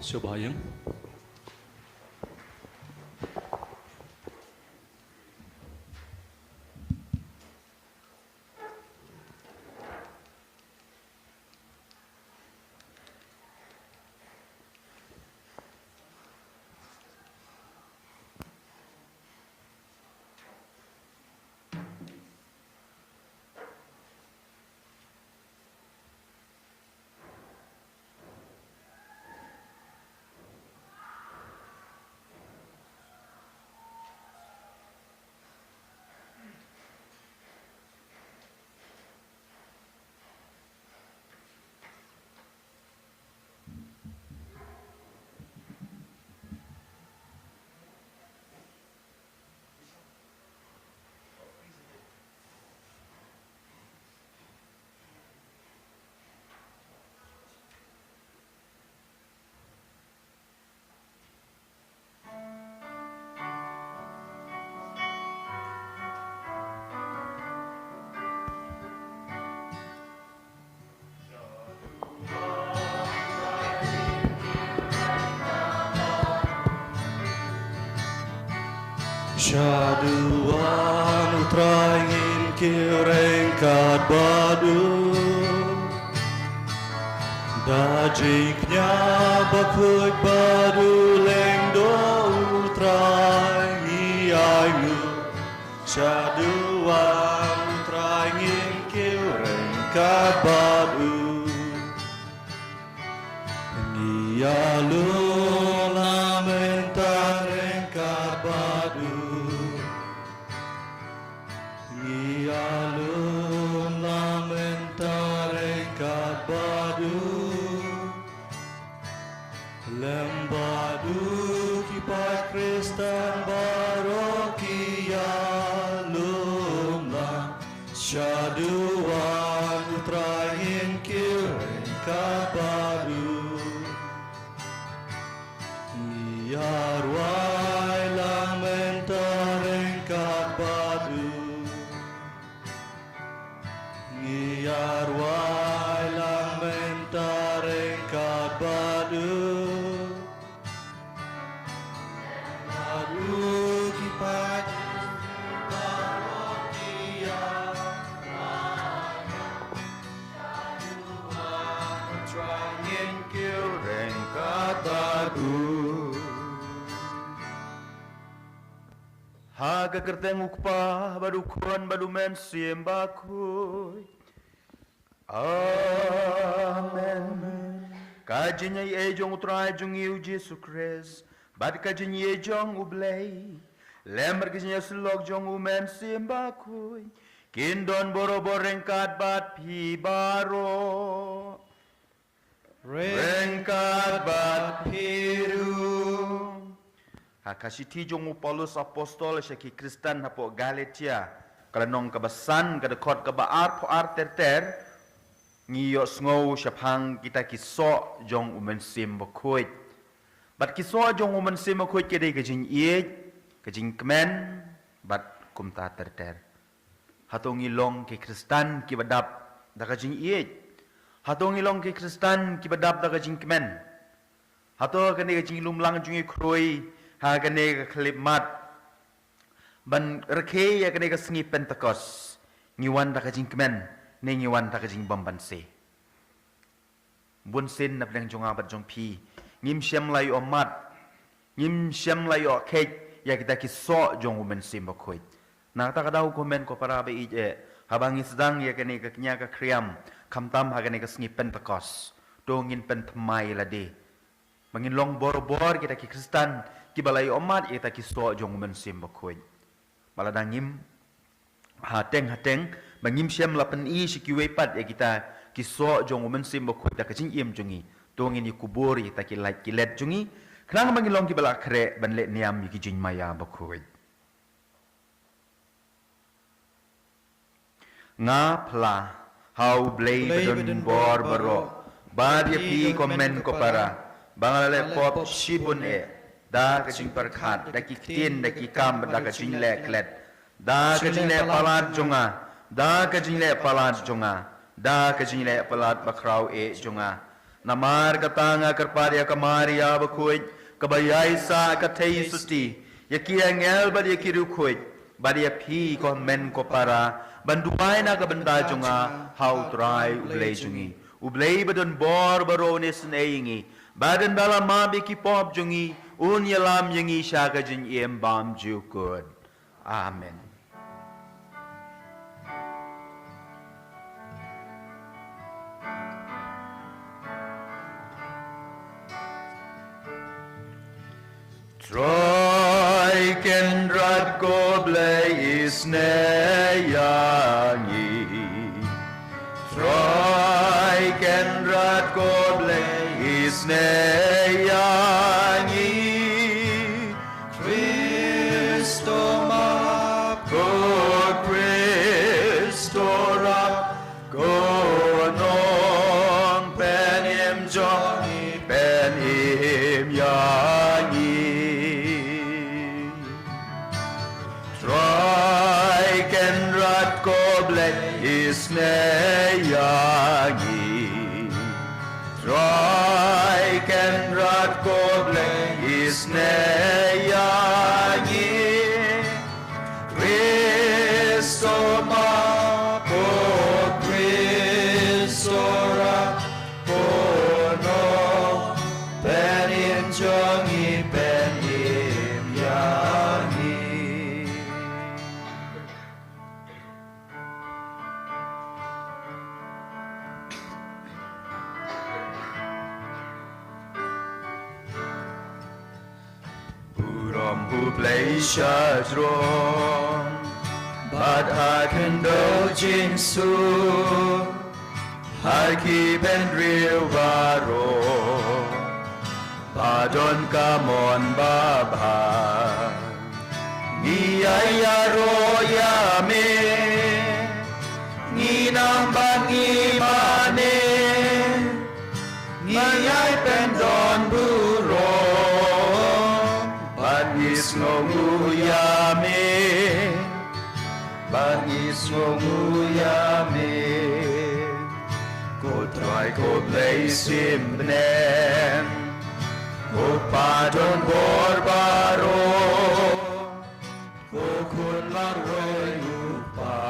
Sobayang. Syaduan utraingin kirengkat badu Dajiknya bakut badu leng do utrangi aimu Syaduan utraingin kirengkat badu Ngialu lamentarengkat badu Alun lamentarengkat badu Lembadu kipat Kristen barokia lumlah Syaduan utrahin kirengkat badu Iarwai lamentarengkat badu Arwai lamentarengkat badu Badu kipat barokia Syaduan utraingin kirengkat badu Haga kerteng ukpa badu kuan badu men siembakuy Amen. Kajinya ejong utrai jong iu Jesu Christ. Bad kajinya ejong ublay. Lember kajinya selok jong umen simbakuy. Kindon boro-boro rengkat bat pi baro. Rengkat bat piru. Hakasiti jong Paulus apostol syaki Kristen hapo Galatia. Kalanong kabasan kadekot kabaar po ter ngiyos ngow syapang kita kisok jong umensim bakuit. Bat kisok jong umensim bakuit kede kajing iej, kajing kemen, bat kumta ter. Hatong ilong ke Kristan kibadap da kajing iej. Hatong ilong ke Kristan kibadap da kajing kemen. Hato kene kajing lumlang jungi kroi, ha kene klipmat. Ban rekhe ya kene kasengi Pentecost, ngiwan da kajing kemen. Nengiwan tak kajing bambanse. Bunsin na plang jong abat jong pi. Ngim syam layo omat. Ngim syam layo kek. Ya kita kisok jong umen simbakoy. Nakata kadaw komen ko para ba ije. Habang isdang ya kani kaknya ka kriam. Kamtam ha kani kasengi Pentecost. Dongin pentemay lade. Mangin long bor-bor kita ki Kristan. Kibalayo omat kita kisok jong umen simbakoy. Maladangim. Hateng. Mangim syam lapan si kiwepat ya kita kisok jong umen simbo kuda kacing iem jongi tongin i kubur kita kilet jongi kenang mangilong kibala kre banlet niam ki jing maya bakoi nga pla how blay bedon bor baro bad ya pi komen ko para bangale pop shibun da kacing perkhat da ki tin da ki kam da kacing leklet da kacing le palat jonga Da kajing le palat jonga, da kajing le palat bakrau jonga. Namar katanga karparia kamaria bakuit kabayai sa katay susti yakia ngel badi kiru kuit badi api ko men ko para banduay na kabanda junga how try ublay jungi ublay badon bor baronis nayingi badan bala mabi ki pop jungi unyalam yangi shaka jin bam jukod. Amen. Troy kendrat goble isneyangi Troy kendrat goble isneyangi Kristo mako Kristo rap gonong penim jongi penim yangi Troy kendrat goble isneyangi Troy kendrat goble isneyangi Kristo mako Kristo rako no penim jongi penim yangi Buram hublay shadron Bad akan do jinsu Haki ben real baro Padon kamon baba Ni ayaro yame Ni nambang imane Ni ay pendon buro Bagis nguyame Bagis nguyame Ko try ko play simnen Ko padon borbaro Ko kun marway upa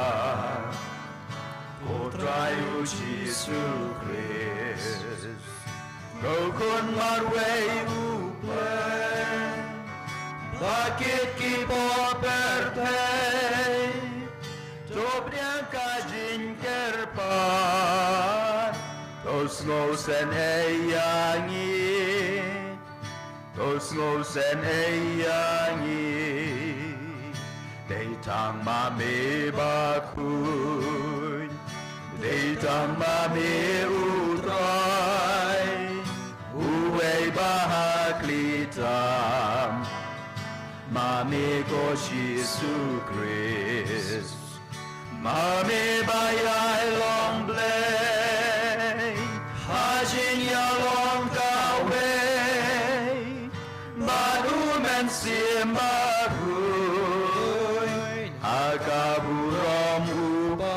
Ko try u Jesus Christ Ko kun marway upa Bakit kipo pertay Dobrang kajin kerpan Tos ngosen eyangi Tos ngosen eyangi Deitang mame bakun Deitang mame utray Uwe bahaklitam Mame ko Jesus Christ Mame bayay long blay Hajin ya long kaway Badumen simbaruy Akaburom upa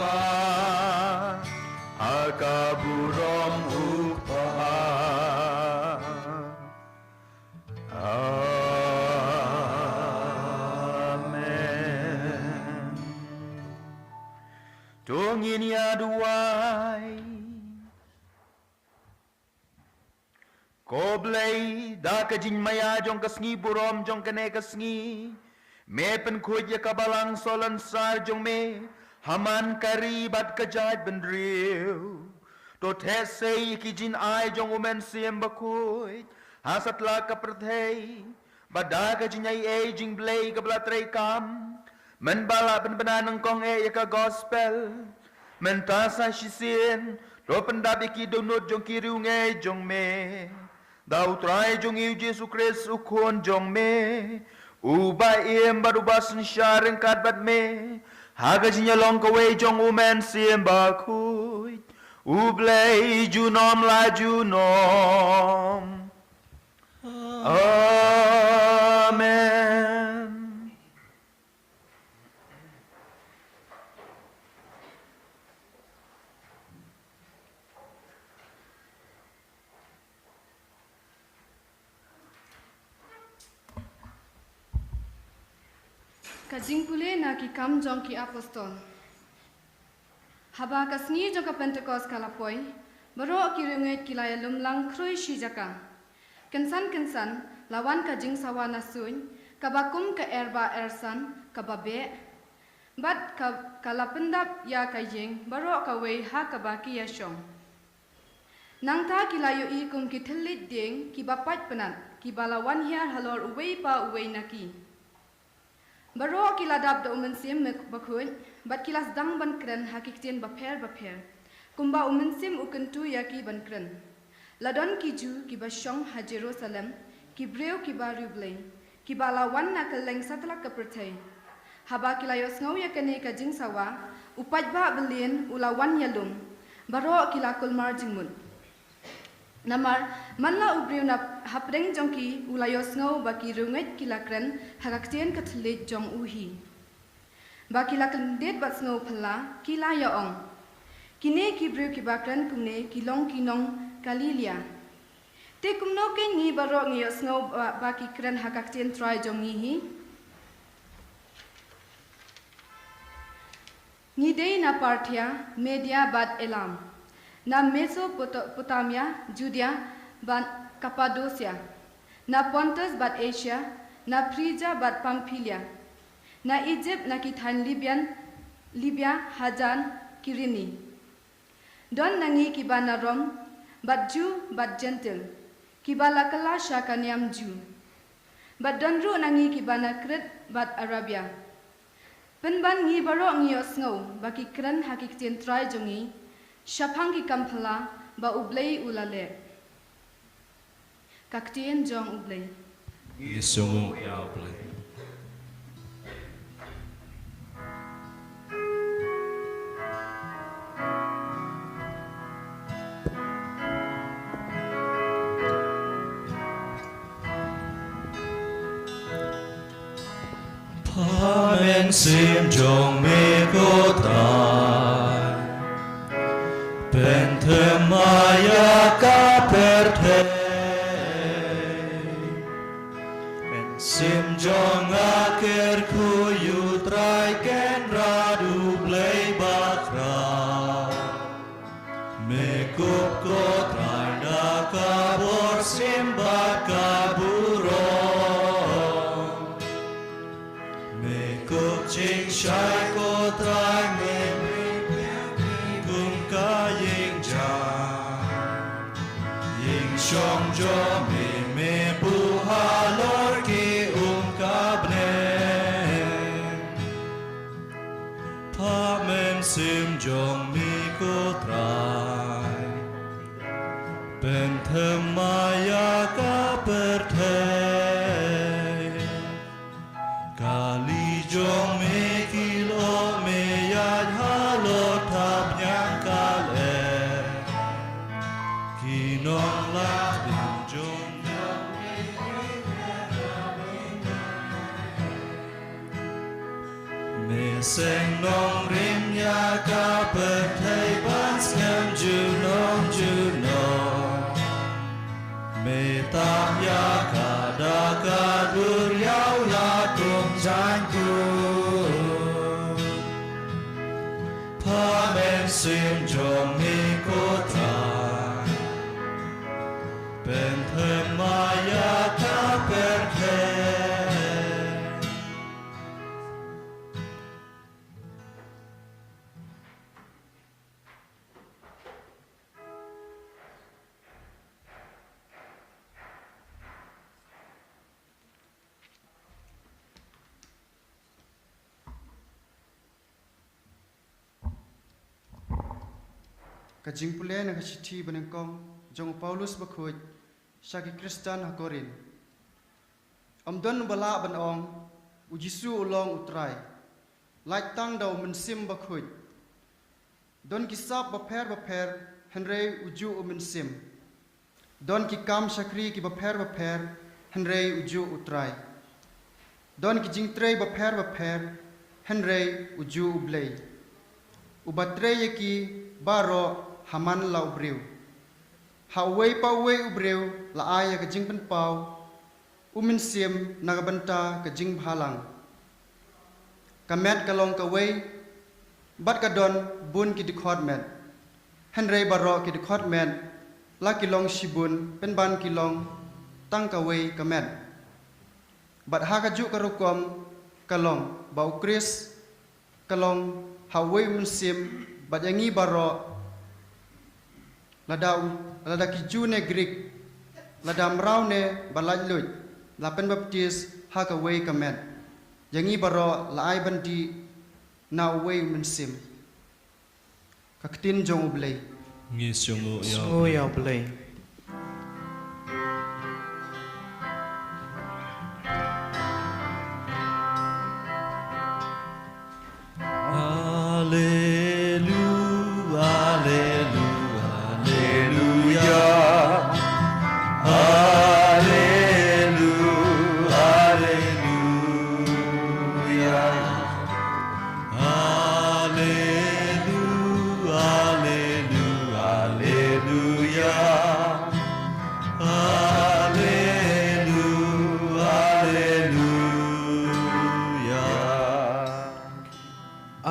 Akaburom upa Tungin ya duai Koblay da kajin maya jong kasngi burom jong kane kasngi Me pen kuj ya kabalang solan sar jong me Haman kari bat kajat bendriu To tese kijin ai jong umen siem bakuj Hasat la kaprathay Bada kajin ay jing blay kablatrey kam Men bala penbenanang kong ka gospel Men tasa shisin Do pendabiki donut jong kiriu jong me Dau try jong iu Jesu Christ ukon jong me Uba iem badubasan syareng kadbat me Hagajinya long kawe jong umen siem bakuy Ublay junom la junom Amen. Kajing pule na ki kam jong ki apostol. Haba kasni jong ka Pentecost kalapoi, baro ki runget ki laya lumlang krui shi jaka. Kensan lawan kajing sawa nasuin, kabakum ka erba ersan, kababe. Bat kalapendap ya kajing, baro kawe ha kabaki ya syong. Nang ta ki layo i kum ki telit ding ki bapat penat, ki balawan hiar halor uwei pa uwei naki. Baro kiladap da umensim bakun, bat kilas dang ban kren hakiktian baper. Kumba umensim ukentu yaki ban kren. Ladon kiju ki basyong ha Jerusalem, ki breu ki baru blay, ki balawan na keleng satlak kepertai. Haba kilayos ngau yakane ka jing sawa, upat ba belien ulawan yalum, baro kilakul marjingmun. Namar manla ubriu na hapreng jongki ulayos ngau baki runget kilakren hakaktien katlit jong uhi. Baki laklendet bat ngau pala kila yaong. Kine kibriu kibakren kumne kilong kinong Galilia. Te kumno ke ngi baro ngiyos ngau baki kren hakaktien try jong ngihi. Ngidei na Parthia Media bat Elam. Na Mesopotamia, Judea, bat Cappadocia, na Pontus bat Asia, na Phrygia bat Pamphylia, na Egypt na kithan Libya, Hajan, Kirini. Don nangi kiba na Rom, bat Jew, bat Gentil, kiba lakala syakaniam Jew. Bat donru nangi kiba na Crete, bat Arabia. Penban ngi baro ngiyos ngau, baki kren hakiktin try jongi, Syaphangi kampala ba ublay ulale. Kaktien jong ublay. Isumu ya ublay. Pamen sim jong me kota. Pentemaya kaperte Pensim jong akhir kuyu trai ken radu blay bakra Mekup ko trai da kabor sim bakaburo Mekup ching shai ko trai me Shong jo me buhalor ki kabne Pamen sim jong mi ko trai Pentemaya ka pertei Kali jong me kilo me yad halor tap nyang kale Kinong Seng nong rim ya ka perthei ban ngam juno Me tam ya ka da ka dur yau la tum jan ku Pamen sim jong mi ko trai Penthem maya ka perthei Kajing pule na kasithi benengkong jong Paulus bakhuj syaki Kristen hakorin. Amdon bala banong ujisu ulong utrai. Like tang daw mensim bakhuj. Don kisap baper henrei uju mensim. Don ki kam syakri ki baper henrei uju utrai. Don ki jingtrei baper henrei uju ublei. Ubatrei yaki baro haman lau breu. Hawai pa wei ubreu la aya ke jing pen pau. Umin sim nagabanta ke jing bhalang. kamet kalong kawai bat kadon bun ki dikhot met henry baro ki dikhot met la kilong shibun pen ban kilong tang kawai kamet bat hakaju karukom kalong bau kris kalong hawai musim bat yangi baro lada kiju ne Greek lada mrau ne balaj luj lapen baptis hakawai kamet yangi baro laai banti na wai musim kaktin jong ublay Nghe sung o ya ublay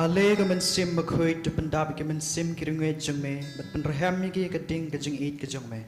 Ale ka man sim bakhoy to pandab ka man sim kirungwe jong me bat panraham mi ki kading ka jong eat ka jong me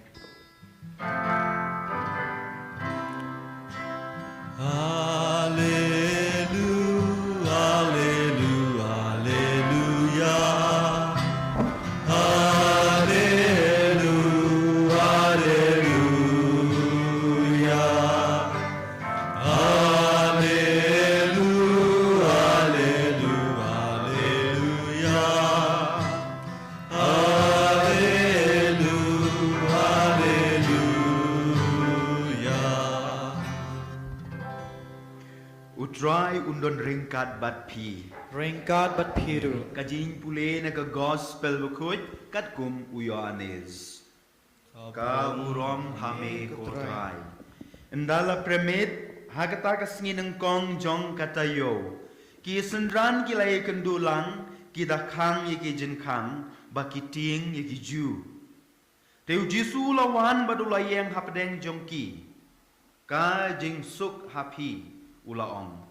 Utrai undon ringkat bat pi. Ringkat bat piru Kajing pule na ka gospel bukut kat kum uyo anes. Ka urom hame kotrai. Indala premit hagata kasngi ng kong jong katayo. Ki sendran ki lay kendulang ki dakhang ye ki jinkang ba ki ting ye ki ju. Teu jisu lawan badulayeng hapdeng jong ki. Ka jing suk hapi ulaong.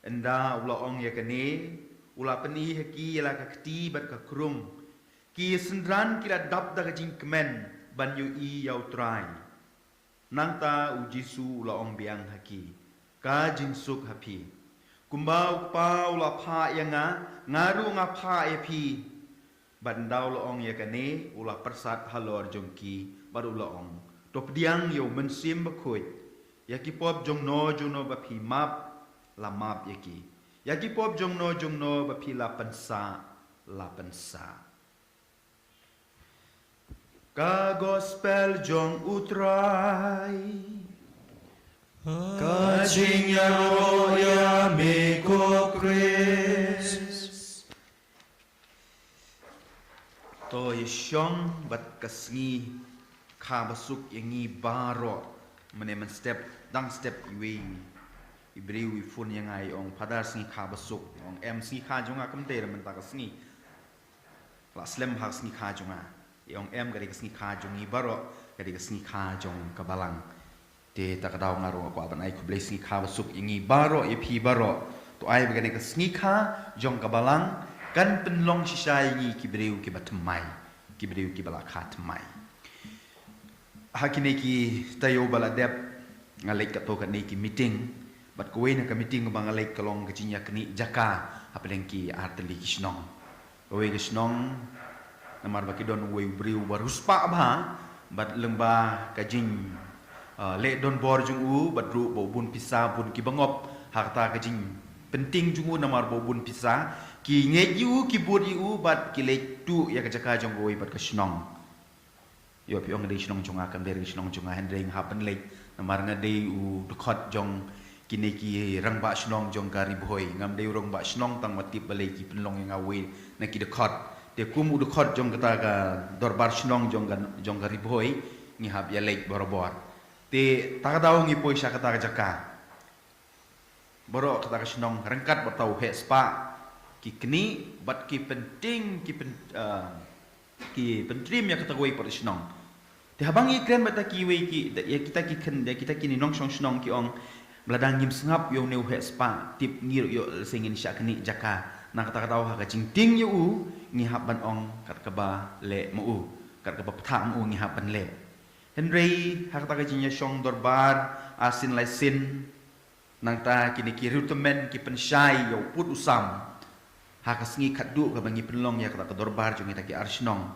Enda ulaong ya kene ula peni haki la kakti bat ka krum ki sendran kila dap da jing kemen ban yu i yau trai nangta ujisu ulaong biang haki ka jing suk hapi kumbau pa ula pha yanga ngaru nga pha e pi ban dau ulaong ya kene ula persat halor jongki bar ulaong top diang yo mensim bakhoy yaki pop jong no ba phi map la map yaki pop jong no ba phi la pansa ka gospel jong utrai Ka jing ya ro ya me ko Chris to yeshong bat kasngi kha basuk yangi baro menemen step dang step iwe ibreu wi fun yang ai ong padar singi kha basuk ong MC kha junga kamte man ta kasngi la slem ha singi kha junga ong M gari singi kha jungi baro gari singi kha jong kabalang te ta ka daw ngaro ko aban ai ku ble singi kha basuk ingi baro ye phi baro to ai gari singi kha jong kabalang kan penlong shisai ngi kibreu ki batmai kibreu ki bala kha tmai hakine ki tayo bala dep ngalek ka to ka ni ki meeting bat ko na ka meeting bang ngalek kalong ka jinya kni jaka apeleng ki arteli ki snong we ki snong namar ba ki don we briu barus pa ba bat lengba ka jing le don bor jung u bat ru bo bun pisa bun ki bangop harta ka jing penting jung u namar bo bun pisa ki nge yu ki bud yu bat ki le tu ya ka jaka jong we bat ka snong yo pi ong de snong jong akam de snong jong handring happen le namar nga de u dkhot jong kini ki rang ba snong jong kari boy ngam de rong ba snong tang matip bale ki penlong yang awe na ki dkhot de kum u dkhot jong kata ka dorbar snong jong kari boy ngi hab ya lek borobor te ta daw ngi poisa kata ka jaka boro kata ka snong rangkat batau he spa ki kni bat ki penting ki pentrim ya kata gue per snong te habang i kren bata ki we ki ya kita ki ken ya kita kini nong snong ki ong beladang ngim sengap yo neu he spa tip ngir yo singin syak ni jaka na kata kata ha ka jing ting yo u ngi hab ban ong kat ka ba le mu u kat ka ba pha mu ngi hab ban le henry ha kata ka jing ya shong dorbar asin lai sin nang ta kini ki rutemen ki pensyai yo put usam ha ka sngi khat du ka bangi penlong ya kata ka dorbar jung ta ki arsnong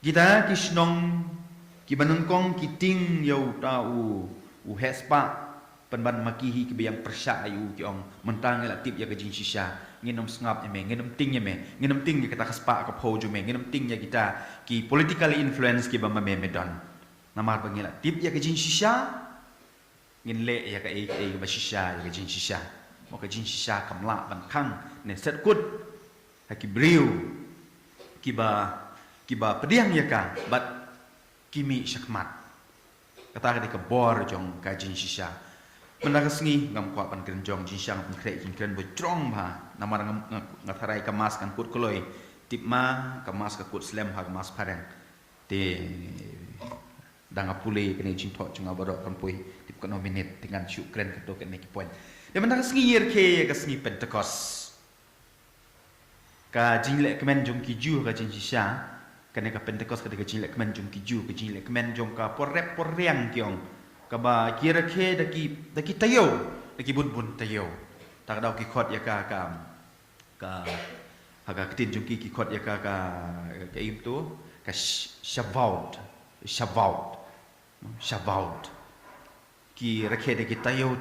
kita ki snong ki banengkong ki ting yo ta u he spa penban makihi kebiang persya ayu ki ong mentang la tip ya gajin shisha nginom sngap eme nginom ting eme nginom ting ya kata kaspa ka pho ju me nginom ting ya kita ki political influence ki bama me medon namar bangila tip ya gajin shisha ngin le ya ka e ba shisha ya gajin shisha mo ka jin shisha kamla ban khang ne set kut ha ki briu ki ba pediang ya ka bat kimi syakmat kata ka bor jong ka jin shisha mendaga sengi ngam kwa pan kerenjong jinsang pan krek jin kren bojrong ba namar ngatharai kamas kan kut koloi tipma kamas ka kut slam ha kamas pareng te danga pule kene jin tho chunga bodok kan pui tip kan nominate dengan syu kren ka to kan neki point de mendaga sengi yer ke ka sengi pentecost ka jin le kemen jong ki ju ka jin shisha kane ka pentecost ka jin le kemen jong ki ju ka jin le kemen jong ka por rep por riang kyong kaba kira ke daki tayo daki bun tayo tak dau ki khot ya ka haga tin jung ki khot ya ka im tu ka shavaut ki rakhe daki tayo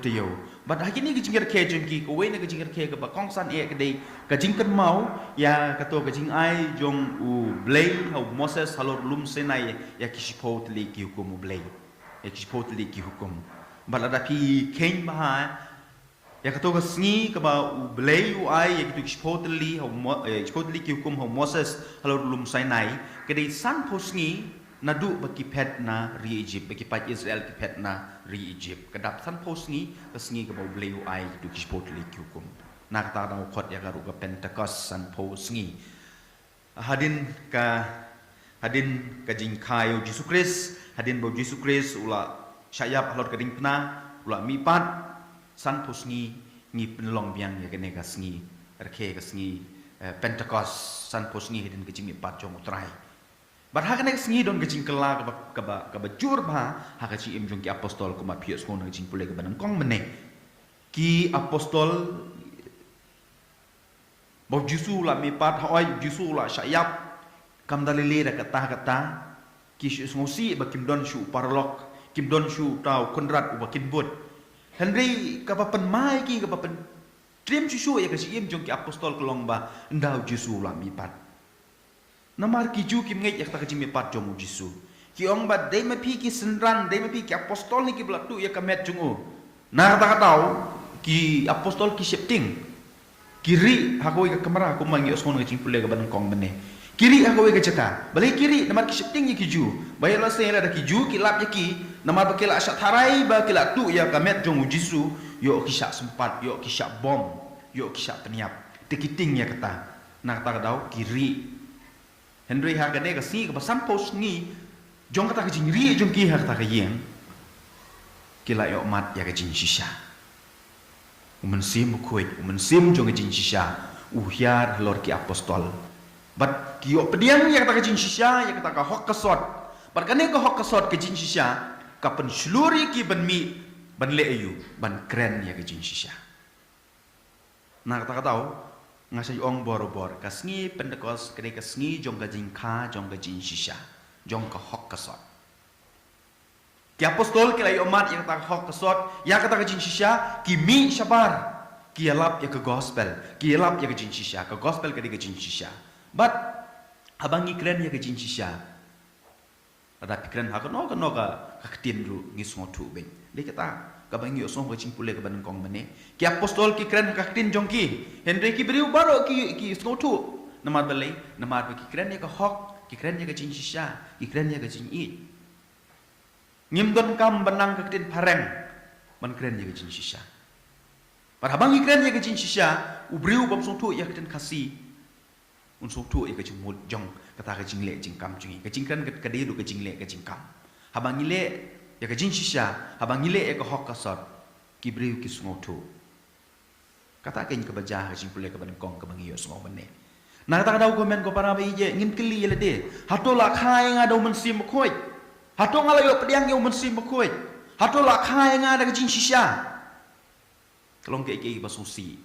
but hakini ki jingir ke jung ki ko we ne ki jingir ke ka ba kong san e ka dei ka jing kan mau ya ka to ka jing ai jong u blay how moses halor lum senai ya ki shipot li ki hukum blay ekspotli ki hukum balada ki ken ba ya ka to ka sngi ka ba u blay u ai ya ki ekspotli ki hukum ho moses halor lum sinai ke dei san posngi nadu ba ki pet na ri egypt ba ki pat israel ki pet na ri egypt kadap san posngi ka sngi ka ba blay u ai ki ekspotli ki hukum na ta da khot ya ka ru ka pentecost san posngi hadin ka jing khayo jesus christ hadin bo Jesus Christ ula syayap halor kading pna ula mipat san pusngi ngi penlong biang ya kene kasngi rke kasngi pentecost san pusngi hadin kejing mipat jong utrai bar ha kene kasngi don kejing kela ka ba jur ba ha ka ci im jong ki apostol kuma pius ngono kejing pule ka banang kong mene ki apostol bo Jesus ula mipat hoi Jesus ula syayap kam dalile da kata ki ngosi ba kim don shu parlok kim don shu tau konrad ba kin bot henry ka pa pen mai ki ka pa pen trim shu ya ka si im jong ki apostol kolong ba ndau jesu la mi pat namar ki ju kim ngai ya ta ka ji mi pat jong jesu ki ong ba dei ma pi ki senran dei ma pi ki apostol ni ki bla tu ya ka met jong o na ta ka tau ki apostol ki septing kiri hakoi ka kamera ko mangi oson ka jing pule ka ban kong bene kiri aku ke cakap balai kiri namar kishting ye kiju bayar la sela da kiju kilap ye ki namar bakila asyak tharai ba kila tu ya kamet jong jisu yo kisyak sempat yo kisyak bom yo kisyak peniap tikiting ya kata nak kata dau kiri henry ha gane ka si ka pasam pos ni jong kata ke jingri jong ki ha kata ke yeng kila yo mat ya ke jing shisha umen sim jong ke jing shisha uhyar lor ki apostol but kiyo pediang ya kata kejin shisha ya kata ka hok kesot but kane ka hok kesot kejin shisha ka pen sluri ki ban mi ban le ayu ban kren ya kejin shisha na kata tau ngasai ong bor ka sngi pentekos kene ka sngi jong ka jing kha jong ka jin shisha jong ka hok kesot ki apostol ki lai umat ya kata hok kesot ya kata kejin shisha ki mi shabar ki alap ya ka gospel ki alap ya ka jin shisha ka gospel ka jin shisha but abangi kren ya ke jin shisha ada pikren ha no ka katin ru ngi so tu ben de kata ka bangi osong ka jing pule ka ban kong mane ki apostol ki kren ka katin jong ki henry ki briu baro ki so tu namar balai namar ki kren ya ka hok ki kren ya ka jin shisha ki kren ya ka jin i ngim don kam banang ka katin pareng ban kren ya ka jin shisha par abangi kren ya ka jin shisha u briu bam so tu ya katin kasi unsur tu ia kecing mud jong kata kecing le kecing kam cungi kecing kan kadai du kecing le kecing kam habang ile ya kecing shisha habang ile ya ke hok kasot kibriu ki sngo tu kata ken ke baja jing pule ke ban kong ke bangi yo sngo bane na kata dau komen ko para be je ngin keli le de hatola khai nga do mensim khoi hato ngala yo pediang yo mensim khoi hatola khai nga da jing shisha kelong ke basusi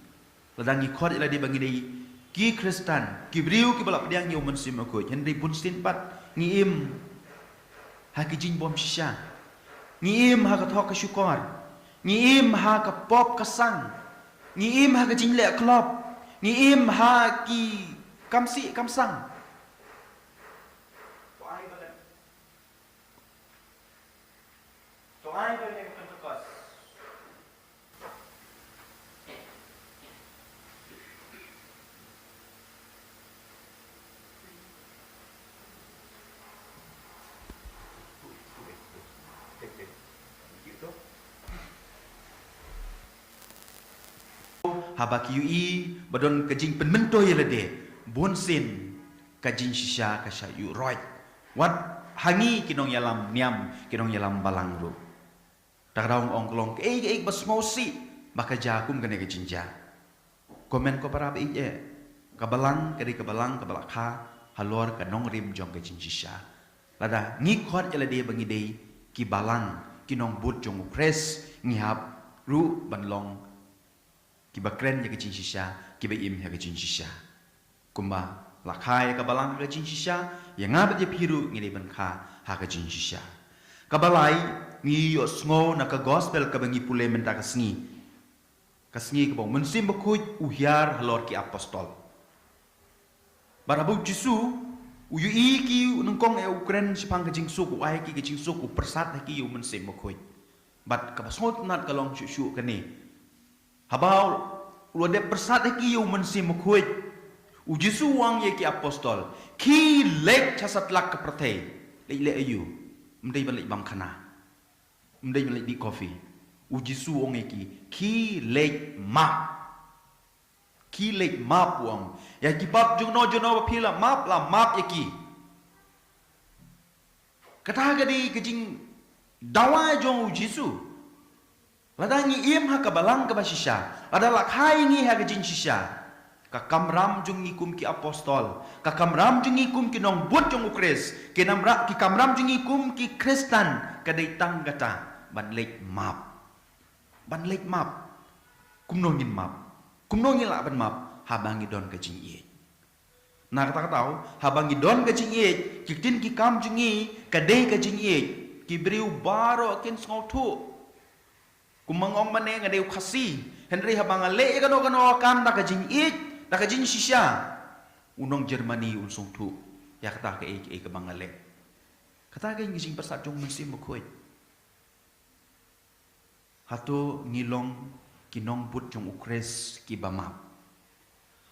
ladang ikot ila di bangi dei ki Kristen kibriu ki balap pediang yo mensim khoi henry pun sinpat ngim ha ki jing bom shisha ngim ha ka thok ka syukor ngim ha ka pop ka sang ngim ha ka jing le klop ngim ha ki kamsi kamsang to ai balen Pentecost habaki ui badon kajing penmentoy lede bonsin kajing shisha kasha yu roy wat hangi kinong yalam niam kinong yalam balang ru tagrong ong klong ke bas ngosi baka jakum kene kajing ja komen ko para be kabalang kadi kabalang kabalakha halor kanong rim jong kajing shisha lada ngikot elade bangi dei ki balang kinong but jong pres ngihap ru banlong kiba kren ya kecing shisha kiba im ya kecing shisha kumba lakai ka balang ka kecing shisha ya ngabat ya piru ngini ban kha ha kecing shisha kabalai ngi yo sngo na ka gospel ka bangi pule menta kasngi ka bong mensim bakuj uhyar halor ki apostol barabu jisu uyu iki nungkong e ukren sipang kecing suk ai ki kecing suk persat ki yu mensim bakuj bat ka basngot nat kalong shu kani habau lo de persat ki yu mensim bakuj u jisu wang ye ki apostol ki lek chasat lak ka prate le ayu mdei balik bang khana mdei balik di coffee u jisu ong ki lek map wang ya ki bab jungno ba phila map la map ye ki kata gadi kejing dawa jong u jisu ladangi im ha ka balang ka basisha adalah khai ni ha kejing shisha ka kamram jung ngikum ki apostol ka kamram jung ngikum ki nong but jong ukris ki namra ki kamram jung ngikum ki Kristen ka dei tang gata ban lek map kumno ngin la ban map habangi don ka jing ye na kata tau habangi don ka jing ye ki tin ki kam jung ngi ka dei ka jing ye ki briu baro kin sngo thu kumangong mane nga dei khasi henry habanga le kano kam da ka jing ye da ka jing shisha unong Germany unsung thu ya kata ka ka bangale kata ka ngijing persat jong mensim bakoi hato ngilong kinong but jong ukres ki bamap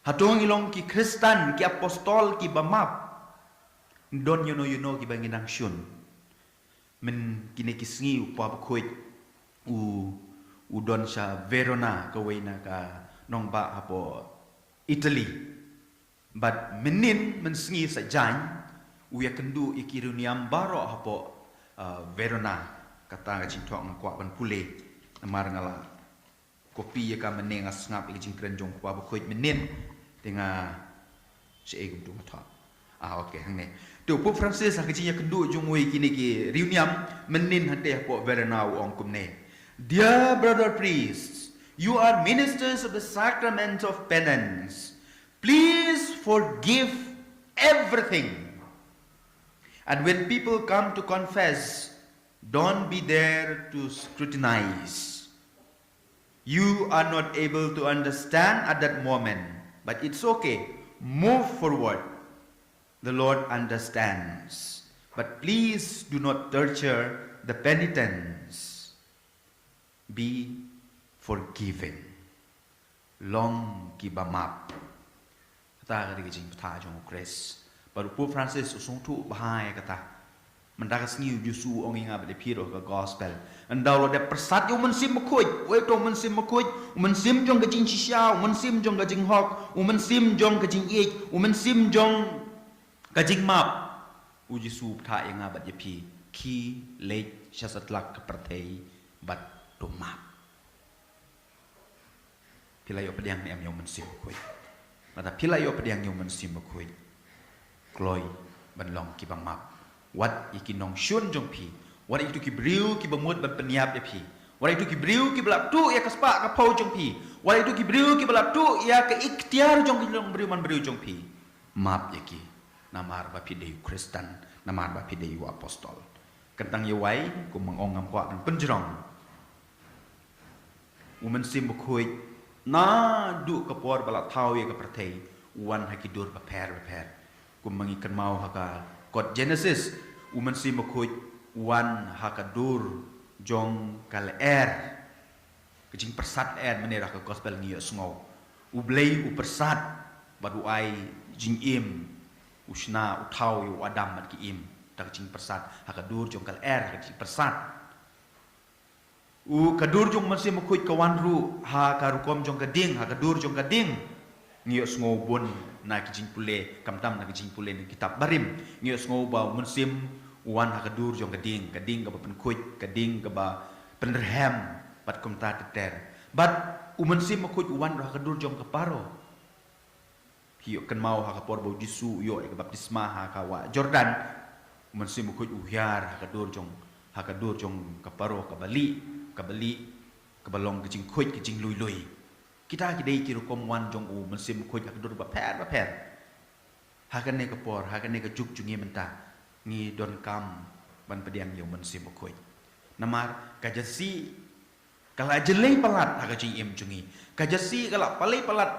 hato ngilong ki Kristen ki apostol ki bamap don yuno ki banginang syun men kine kisngi upa bakoi u don sa Verona ka wena ka nong ba hapo Italy but menin mensngi sa jan uya kendu ikiruniam baro hapo Verona kata ngajing tok ngkwa ban pule namar ngala kopi ya ka menenga ngap ikijing krenjong kwa bakoi menin tenga seegum tu thot okay hangne tu Pope Francis akijing ya kendu jungwe kini ki reuniam menin hante hapo Verona ong kumne. Dear brother priests, you are ministers of the sacrament of penance. Please forgive everything. And when people come to confess, don't be there to scrutinize. You are not able to understand at that moment, but it's okay. Move forward. The Lord understands. But please do not torture the penitents. Be forgiven. Long kibamap. Kata kadi kijing pata jong ukres. Baru Pope Francis usung tu bahaya kata. Mendakas ngiu jusu ong inga bade piro ke gospel. Andau lo de persat yu mensim makuj. Wei to mensim makuj. Mensim jong kijing shisha. Mensim jong kijing hok. Mensim jong kijing ik. Mensim jong kijing map. Ujisu pata inga bade pi. Ki lek syasatlak kepertei bat to map pilai yo pediang ni am yo mensim kuy mata pilai yo pediang yo mensim kuy kloi ban long ki bang map wat iki nong shun jong pi wat itu ki briu ki bamut ban peniap ya pi wat itu ki briu ki belap tu ya kaspa ka pau jong pi wat itu ki briu ki belap tu ya ke ikhtiar jong ki long briu man briu jong pi map ya ki namar ba pi de Kristen namar ba pi de apostol kentang ye wai ku mengongam kwa kan penjerong umen sim bukuy na du kapor bala thau ye ka prathei wan hakidur ba per ku mengikan mau haka kot Genesis umen sim bukuy wan hakadur jong kal kejing persat menera ka gospel ngi sngo ublei u persat badu ai jing im usna uthau yu adam mat ki im tak jing persat hakadur jong kal kejing persat u kadur jong masih mukut kawan ru ha karukom jong kading ha kadur jong kading ngios ngobon na kijing pule kamtam na kijing pule ni kitab barim ngios ngoba munsim wan ha kadur jong kading ka ba penkut kading ka ba penderhem pat komta teter bat umunsim mukut wan ha kadur jong kaparo hiyo kan mau ha kapor bo jisu yo ka baptisma ha ka wa Jordan umunsim mukut uhyar ha kadur jong kaparo ka bali kebalong kejing kuit kejing lui kita kidai kiro komwan jong u mensim kuit akadur ba per hakan ne kapor hakan ne kejuk jungi menta ngi don kam ban pediang yo mensim kuit namar kajasi kala jelei pelat hakan jing im jungi kajasi kala palai pelat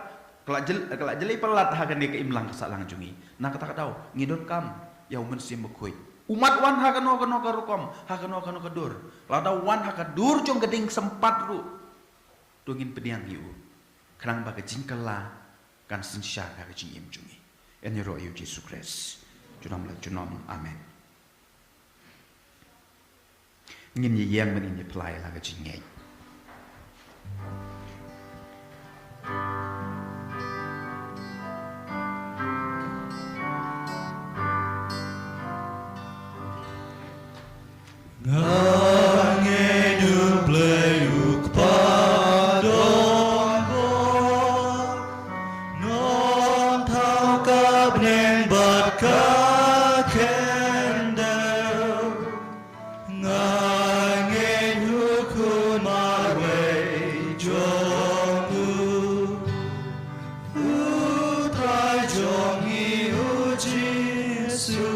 kala jelei pelat hakan ne ke imlang kesalang jungi na kata tahu ngi don kam yo mensim kuit umat wan hakano karukom hakano kadur lada wan hakadur jong geding sempat ru dongin pediang yu kerang baga jingkala kan sinsya ka jing im jungi en ro yu Yesus Kristus junam amen ngin ye yang menin ye plai la ka jing ngai Ngangenu playuk padon non thao ka bneng bat ka kendel ngangenu kun marwe jongu utrai jongi Yesu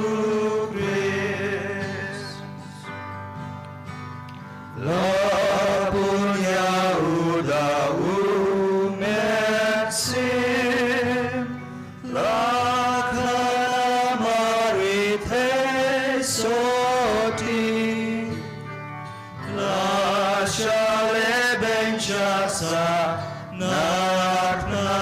La punya uda umensim La kamari te soti La shale benchasa nakna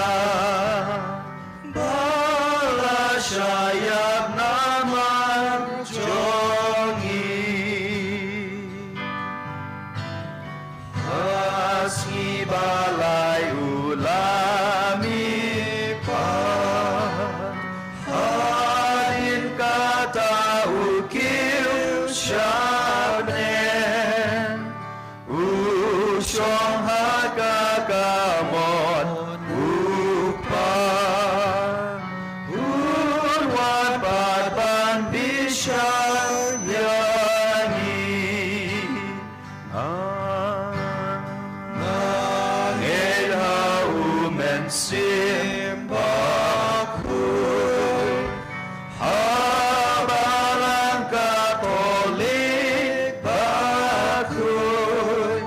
Bala shayab naman jongi Aski balai ulami pa Hadin kata ukil syabnen Usyong haka kamon upan Urwan patpan bisyayani Simbakui Habalang Katolik bakui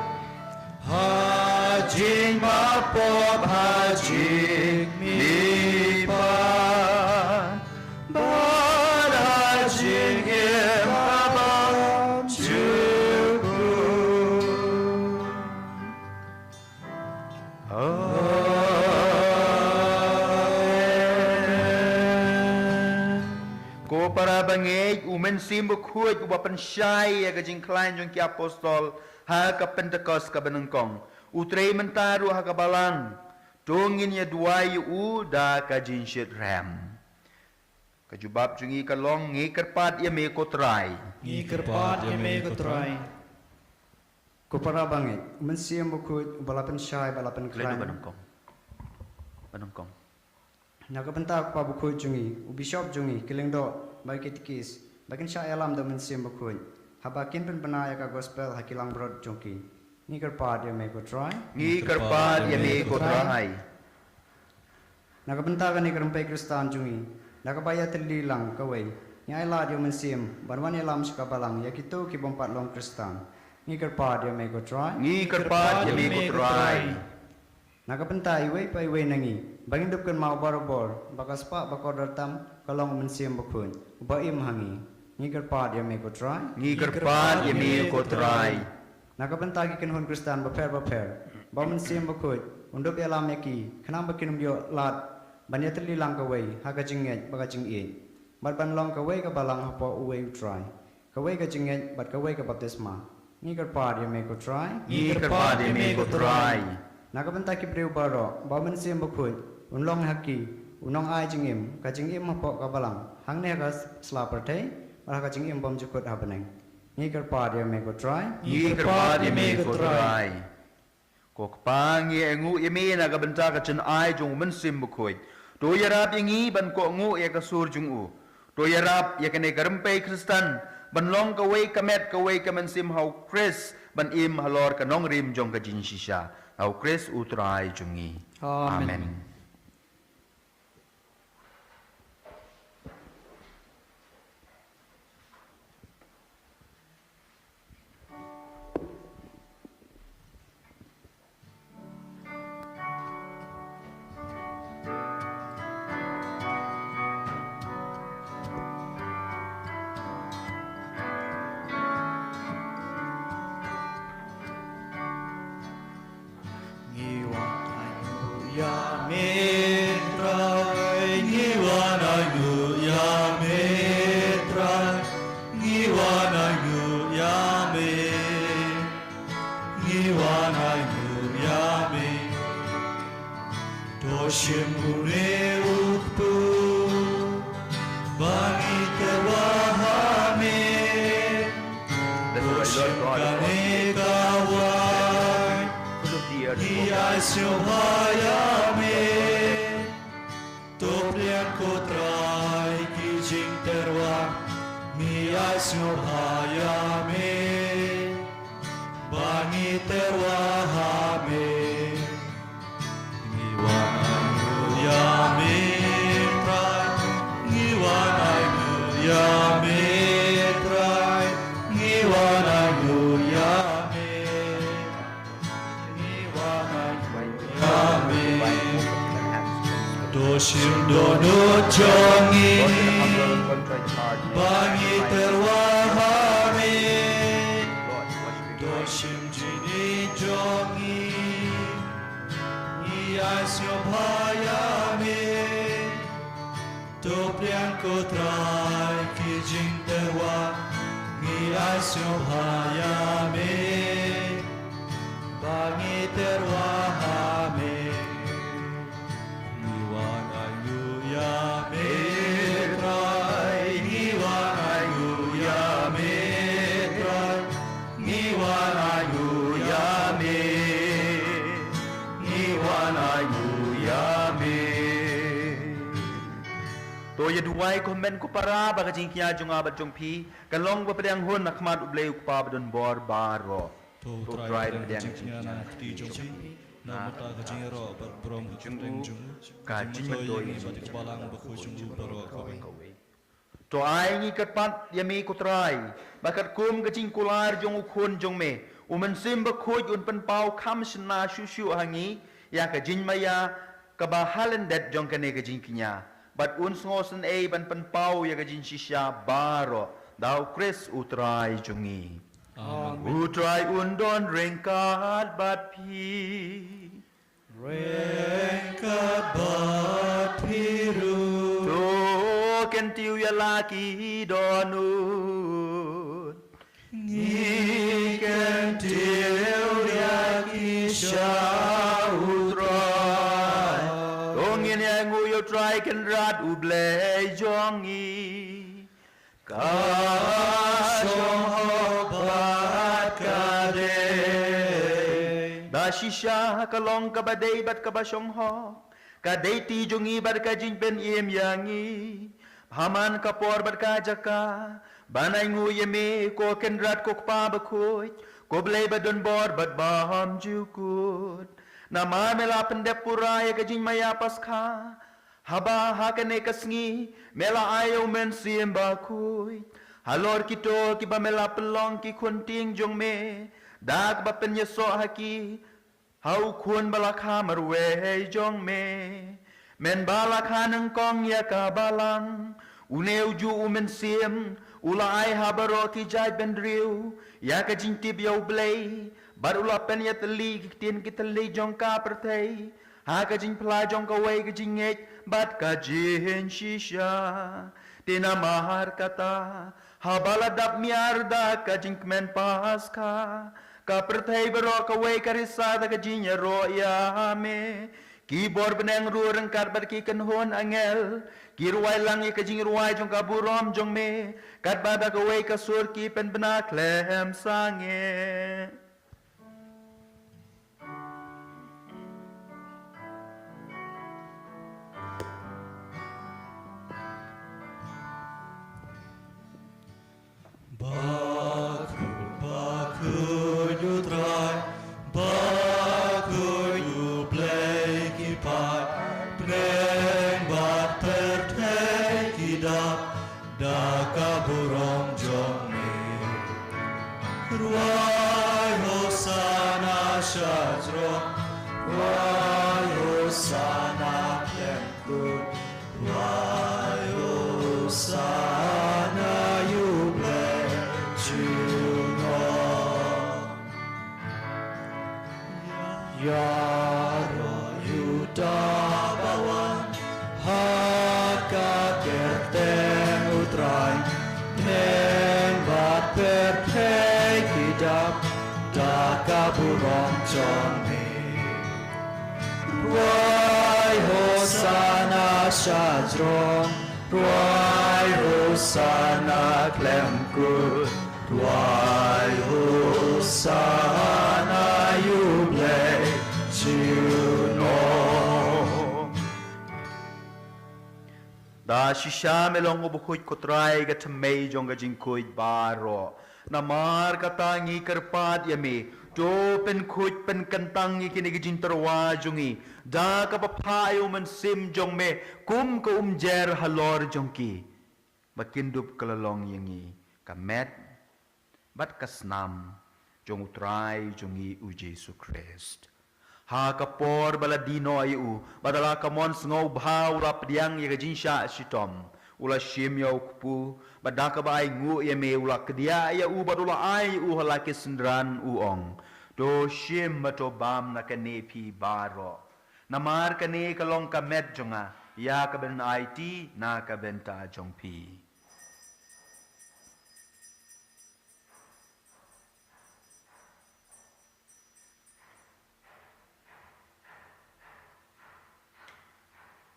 Hajing mapop hajing mipan Badajing imabang juku Ko para bangej umen simbo kuat uba pensyai ya kajing klain jong ki apostol ha ka Pentecost ka benengkong utrei mentaru ha ka balang dongin ya duai u da kajing shit ram kajubab jungi ka long ngi kerpat ya me ko trai Ngi kerpat ya me ko try Ko para bangi mensiam bukut balapan syai balapan kledu klan benengkong banongkong. Nakabentak pa bukhoy jungi, ubishop jungi, kilingdo, bagitikis, bakin siya alam do mensim bukhoy. Habakin penaya ka gospel hakilang brod jungki. Ni kerpad ya may ko try. Ngi kerpat ya me ko try. Nakabentak ni kerempay kristan jungi. Nakabaya telilang kaway. Ni ayla dio mensim, banwan alam sakabalang ya kitu ki bompat long kristan. Ni kerpad ya may ko try. Ngi kerpat ya me ko try. Nakabentai way pa way nangi. Bangin dupkan mau barobor, bakas pa bakor datam kalong mensim bukhoy. Ubaim hangi. Ni kerpad ya may ko try. Ngi kerpat ya me ko try. Nakabentagi kinhun kristan baper. Baman sim bakut, undup alam yaki, kenam bakinum yo lat, banyatli lang kaway, haga jingget, baga jingit. Bat ban long kaway ka balang hapo uwe try. Kaway ka jingget, bat kaway ka baptisma. Ni kerpad ya me ko try. Ngi kerpat ya me ko try. Nakabentagi priu baro, baman sim bakut, unlong haki, unong ai jingim, ka jingim hapo ka balang. Hang ne ka slaperte, ka jingim bom jukut habeneng. Ni kerpad ya me ko try. Ngi kerpat ya me ko try. Kok pangi engu ya me na kabenta ka chen ai jong mensim bukhoy. Do yarap yangi ban ko ngu ya ka sur jung u. Do yarap ya kene garempai Kristen ban long ka wei kamet ka wei ka mensim hau Chris ban im halor ka nong rim jong ka jin shisha. Hau Chris utrai jungi. Amen. Doshim donut jongi, bangi terwahami. Doshim jini jongi, iasyo bhayami. Toprian kotrai kijing terwa, iasyo bhayami. Bangi terwahami. To ya duai komen ko para baga jingkia jong abat jong pi kalong ba pedang hun nakmat ublay pa badon bor baro To try try pedang jingkia na ti jongsi na mata ka jingero bar brom jung ka jing do ni batik balang ba khu jung baro kawai. To ai ni katpat ya me ko try bakat kum ka jing kular jong ukhun jong me umen sim ba khoj un pen pau kham shna shu shu hangi ya ka jing maya ka ba halen det jong ka ne ka jing kinya but uns ngosen ei ban pen pau ya gajin shisha baro dau Chris utrai jungi utrai undon rengkat bat pi Rengkat bat piru to kentiu ya laki donut ni kentiu ya kisah utrai ongin yang uyo try kan rat ublay jongi Kasong hobat kade da shisha kalong kabadey bat kabasyong ho Kadeti jongi barkajing pen iem yangi. Haman kapor barkajaka. Banay ngu yeme ko kendrat ko kpa bakoy. Ko blay badon bor bad baham jukut. Nama mela pendep pura ya kajing maya paska. Haba hakane kasngi mela ayo men siem bakoy. Halor kito ki ba mela pelong ki kunting jong me. Dag ba penyeso haki. Hau kun balakha marwe jong me. Men balakha nang kong ya ka balang. Uneu ju umen siem. Ulai habaro ki jai bendriu. Ya ka jing tib yau blay. Bar ula pen ya teli ki tin ki teli jong ka pertei. Ha ka jing pla jong ka wei ka jing ngej. Bat ka jing shisha. Tina mahar kata. Habala dap miarda ka jing kmen paska. Ka pertei baro ka wei ka risada ka jing ya ro ya me. Ki bor beneng ru rengkat bar ki kenhon angel. Ki ruai lang ka jing ruai jong ka burom jong me. Kat bada ka wei ka sur ki pen benak lem sange. Bakul yutrai, bakul yu play kipai, pneng bat pertei kidap, daka burong jong me. Ruai hosana shajro, ruai hosana plemkut, ruai hosana yu play. Yaro yuda bawan haka kerteng utrai neng bat perpei kidap daka burong jombe ruai hosana shajron ruai hosana klemkut ruai hosana yublei Da shisha melong ubukut kotrai ga tmei jong ga jingkuit baro. Namar katangi kerpat yami. Do pen kut pen kentangi kini ga jing terwa jongi. Da ka papayo men sim jong me. Kum ka umjer halor jongki. Bakindup kalalong yangi. Kamet. Bat kasnam. Jong utrai jongi u Jesu Christ. Ha kapor baladino ayu badala kamon sngau bhau rap diang ye jinsha shitom ula shim ya kupu badaka bai ngu ye me ula kedia ya u badula ai u halake sendran u ong do shim mato bam na kanepi baro namar kane kalong kamet jonga ya ka ben IT na ka benta jongpi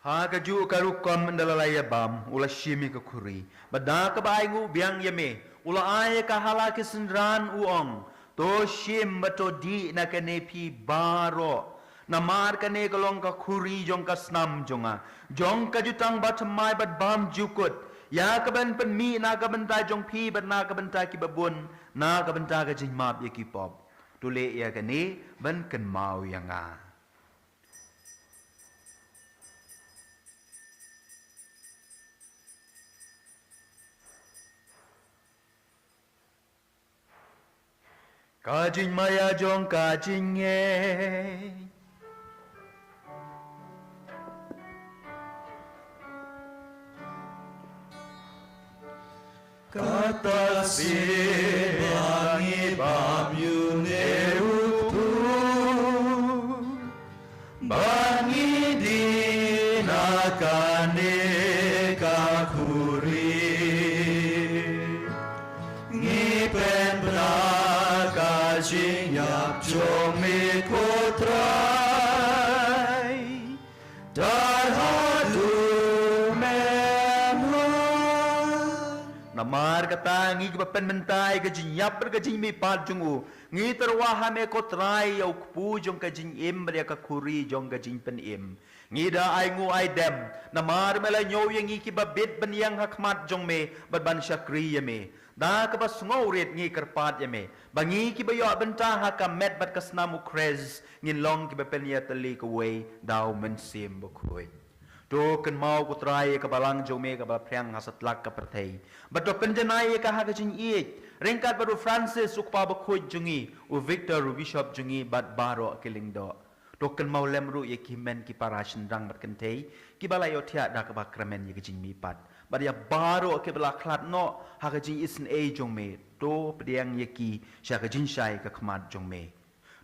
Ha kaju karukom ndalalaya bam ula shimi ka kuri bada ka bai ngu biang yame ula ay ka halaki sendran uong to shim bato di na kanepi baro namar kane kalong ka kuri jong ka snam jonga jong ka jutang batamai bat bam jukut ya ka ban pen mi na ka benta jong pi bat na ka benta ki babun na ka benta ka jing map ye ki pop tule ya kane ban kan mau yanga Kajing maya jong kajing ye Kata si bangi bam yune utu Bangi di nakane kakuri Ngipen benaka jing yap jong mi kotrai Dar hadu memhar Namar kata ngi ke pen mentai ke jinyap ke jing mi pat jungu ngi terwaha me ko trai au pu jong ke jing im dia ka kuri jong ke jing pen im ngi da ai ngu ai dem namar mela nyow yang ngi ki babet ben yang hakmat jong me ban syakri ya me da ka bas ngauret ngi kerpat ya me bangi ki bayo benta hakamet bat kasnamu krez ngin long ki pen ya teli ko we dau men sim bokoi to kan mau ku trai ka balang jome ka ba phyang hasat lak ka perthei but to kan janai ka ha ka jing i ringkat baru Francis ukpa ba khoi jungi u Victor u Bishop jungi bat baro kiling do to kan mau lemru ye ki men ki parashin rang bat kan thei ki balai o thia da ka ba kramen ye ka jing mi pat but ya baro ke bala khlat no ha ka jing isn e jome to pdiang ye ki sha ka jing shai ka khmat jome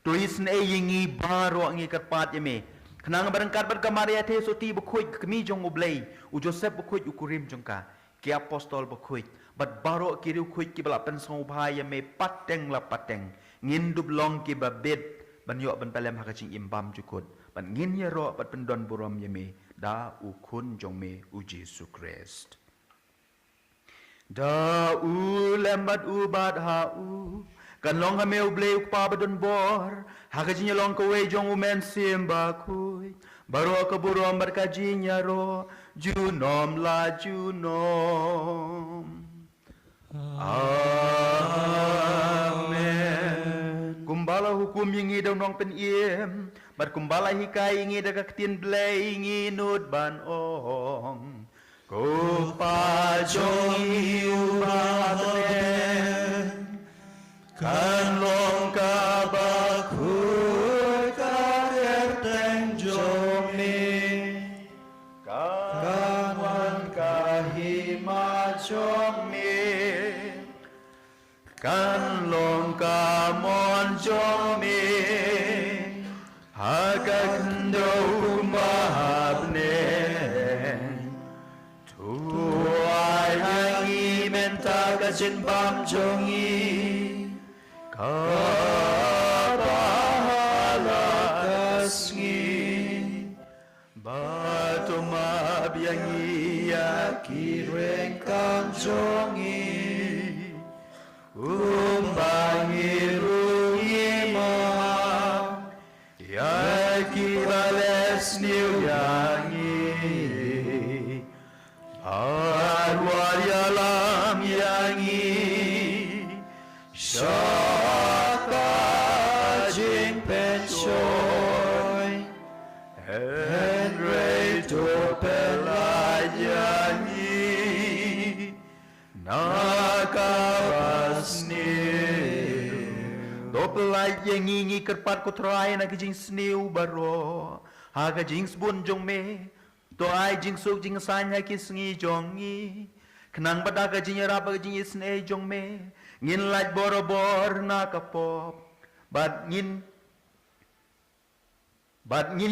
to isn e yingi baro ngi ka pat ye me Kenang berengkat berkamaria te soti bukui kemi jong ublei u Joseph bukui ukurim jongka ki apostol bukui bat baro ki ukui ki bala pen song bhai me pateng la pateng ngin dub long ki babet ban yo ban pelem hakaching imbam jukut ban ngin ye ro bat pendon burom ye me da u kun jong me u Jesu Christ da u lembat u bat ha u kan long ha meu bleu pa badon bor hakajinya long ko we jong umen simba kui baro ka burom berkajinya ro junom la junom amen kumbala hukum yingi daw nong pen iem bar kumbala hikai yingi daga ketin blei yingi nut ban ong ko pa jong iu baten kan long ka bakui ka erteng jomi kan wan ka hima jomi kan long ka mon jomi haga kendo kumabne tuai hangi menta ka jinbam jongi kapahala kasngi batu mabiangi yakireng kanjongi umbangi ruima yakibales niu yangi arwar yalam yangi Shaka jing penchoy Henry to pelayani Nakabasniu Do pelayangi kerpat ko try na kijing sniu baro Haga jing spun jong me To ai jing suk jing sanya kisngi jongi Kenang badaga jing rapa jing isne jong me ngin laj borobor na kapop bat ngin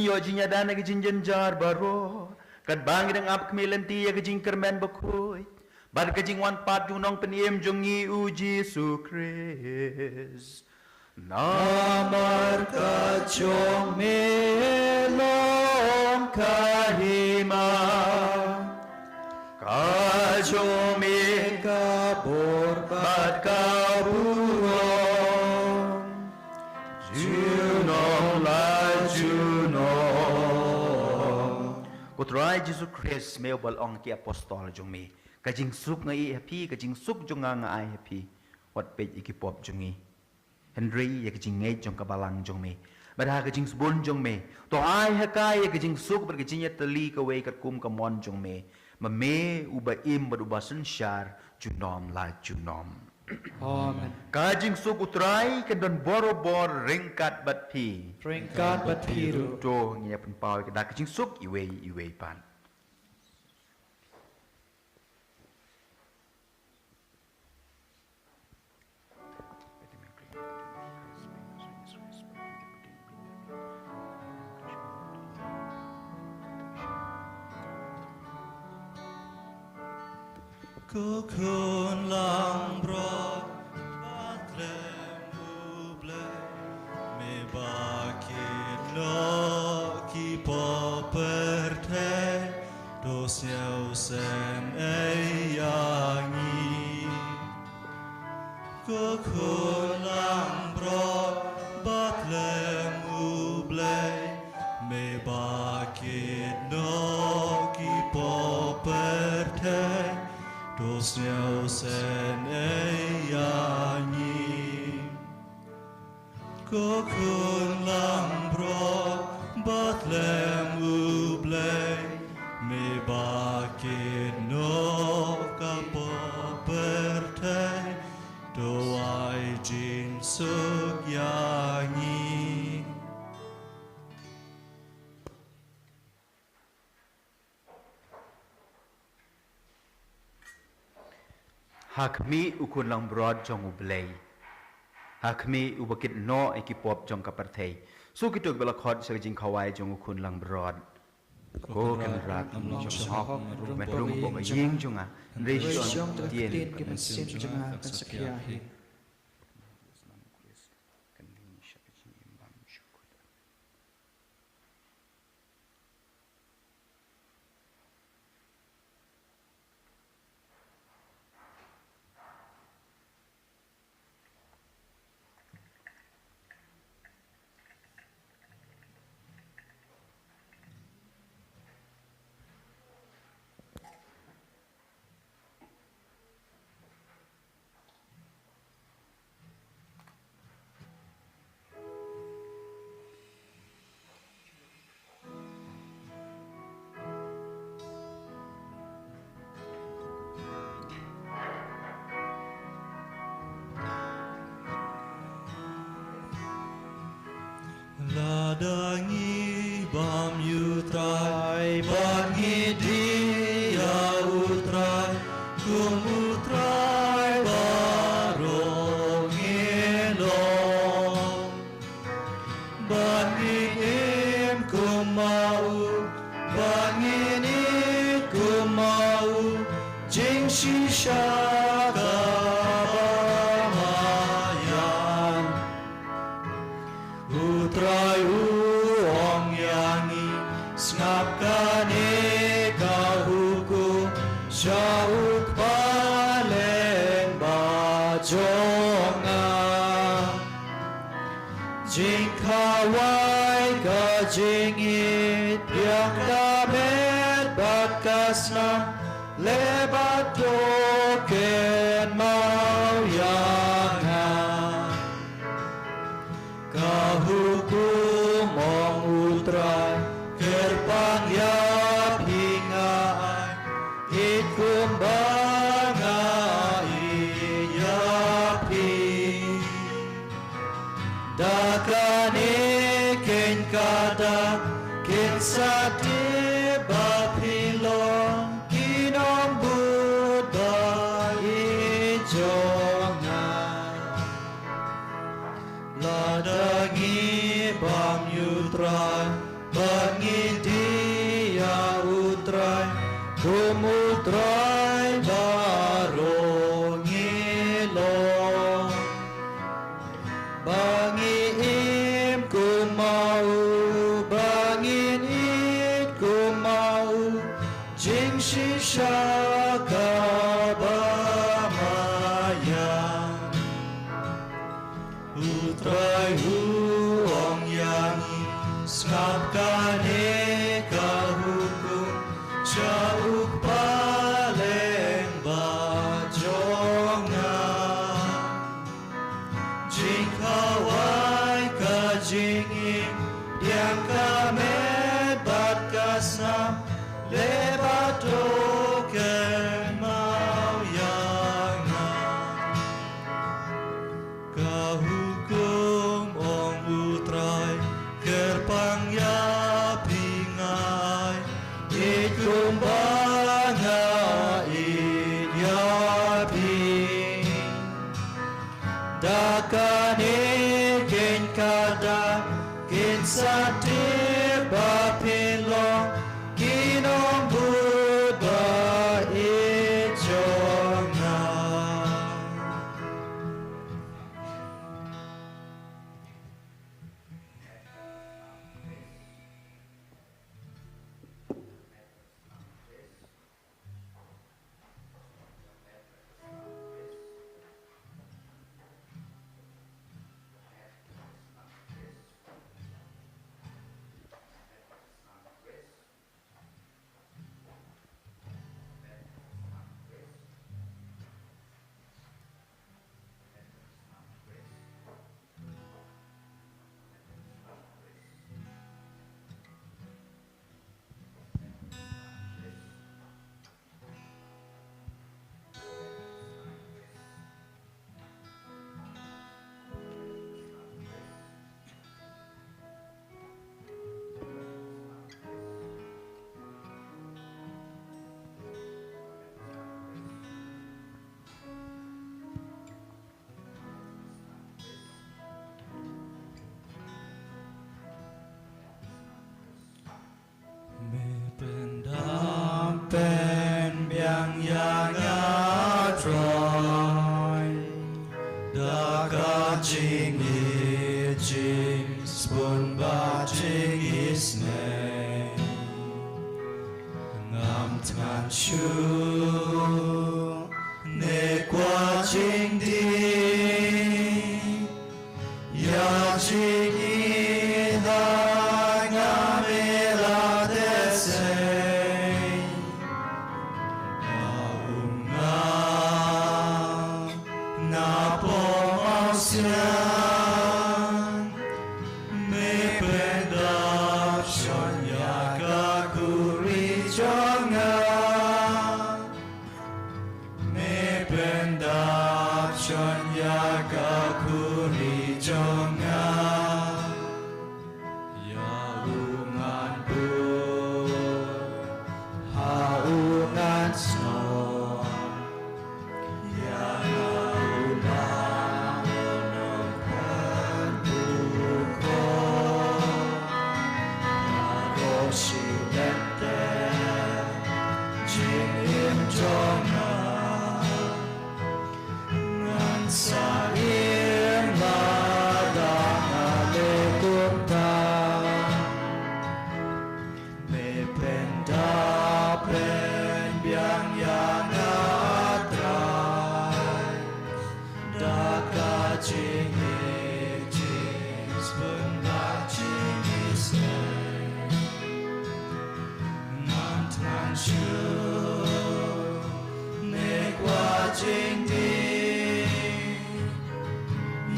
yo jinya dana ke jinjen jar baro kat bang deng ap kmelenti ya ke jing kermen bakoi bat ke jing wan pat junong peniem jongi u Jesu Christ namar ka jong melong kahima Kajome kabor bat kaburon Junom la junom Kutrai Jesu Christ meo balong ki apostol jong me Kajing suk ngai happy kajing suk jong nga ai happy Wat pej ikipop jongi Henry ya kajing ngai jong kabalang jong me Badha kajing sbun jong me To ai hakai ya kajing suk berkajing ya teli kawai kat kum kamon jong me Mame uba im beruba sensyar junom la junom. Amen. Kajing suk utrai kedon borobor ringkat bat pi. Ringkat bat piru. Do ngia pun pau kedak kajing suk iwe pan. Kukun lang brod batlem uble me bakit lo ki poperte dos sen ei yangi Ko kulang bro batlem ublay me bakit no ki poperte dos neo sen yani ko kulang bro batlem ublay me bakit no ka poperte do ai jin suk yangi Hakmi ukun lang broad jong ublay. Hakmi ubakit no ekipop jong kapartay. So kitog bela khod sa jing khawai jong ukun lang broad. Ko kan rak jong hok metrum bo ying jonga. Rejon tien Kita sim jengah kan sekiahi. Ladangi bam yutrai bangi dia utrai kum utrai barong elong bangi em kum mau bangi ni kum mau jing shisha Utrai uong yangi snapkane kahuku syauk palen bajonga jing kawai ka jingit yang damet bakasna lebat token mau yanga Kahukum ong utrai kerpang yap hingai ikum bangai yapi dakane ken kata ken sati bapilong kinom buddha ijonga Ladangi bam yutrai bangi dia utrai kumutrai barong ilong bangi im kumau bangin it kumau jing shisha kabamaya Utrai huong yangi skapkane kahukum syauk paleng bajonga jing kawai ka jingin yang kamet bat kasna lebat token mau yanga Kahukum ong utrai kerpang yapingai ikum bangai yapi dakane ken kada ken sate bapilong kinom biang yang atrai Daka jing i jing spun ba jing isne Ngam tan shu ne qua jing di Ya jing i hai ngam e la de se Na po mau siang Me pendap shon ya ka kuri jonga Me pendap shon ya ka kuri jonga Ya ungan bu Ha ungan snow Ya ungan unong buko Ya rosilete Jim jonga Ngan sair madang alekutta Me pendapen biang yang atrai Daka jing e jing sebentar jing isne Nantan shu Ne kwa jing di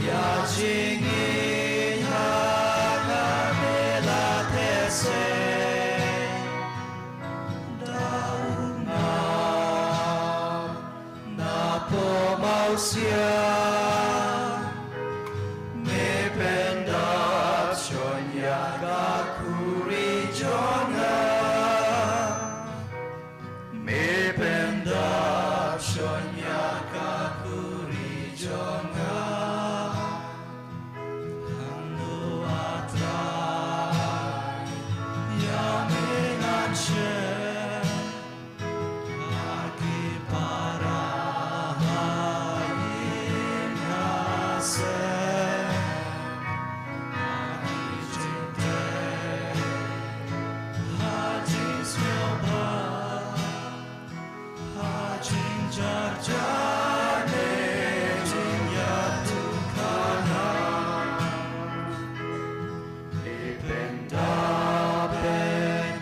Ya jing e haka me la te se Na po mau siang Me pendap shon ya ka kuri jonga Me pendap shon ya ka kuri jonga Hando atrai Ya me ngan shen Aki para hain nase Aki jinte Hajin smilba Hajin jarjane Jin yatukana Ipendapen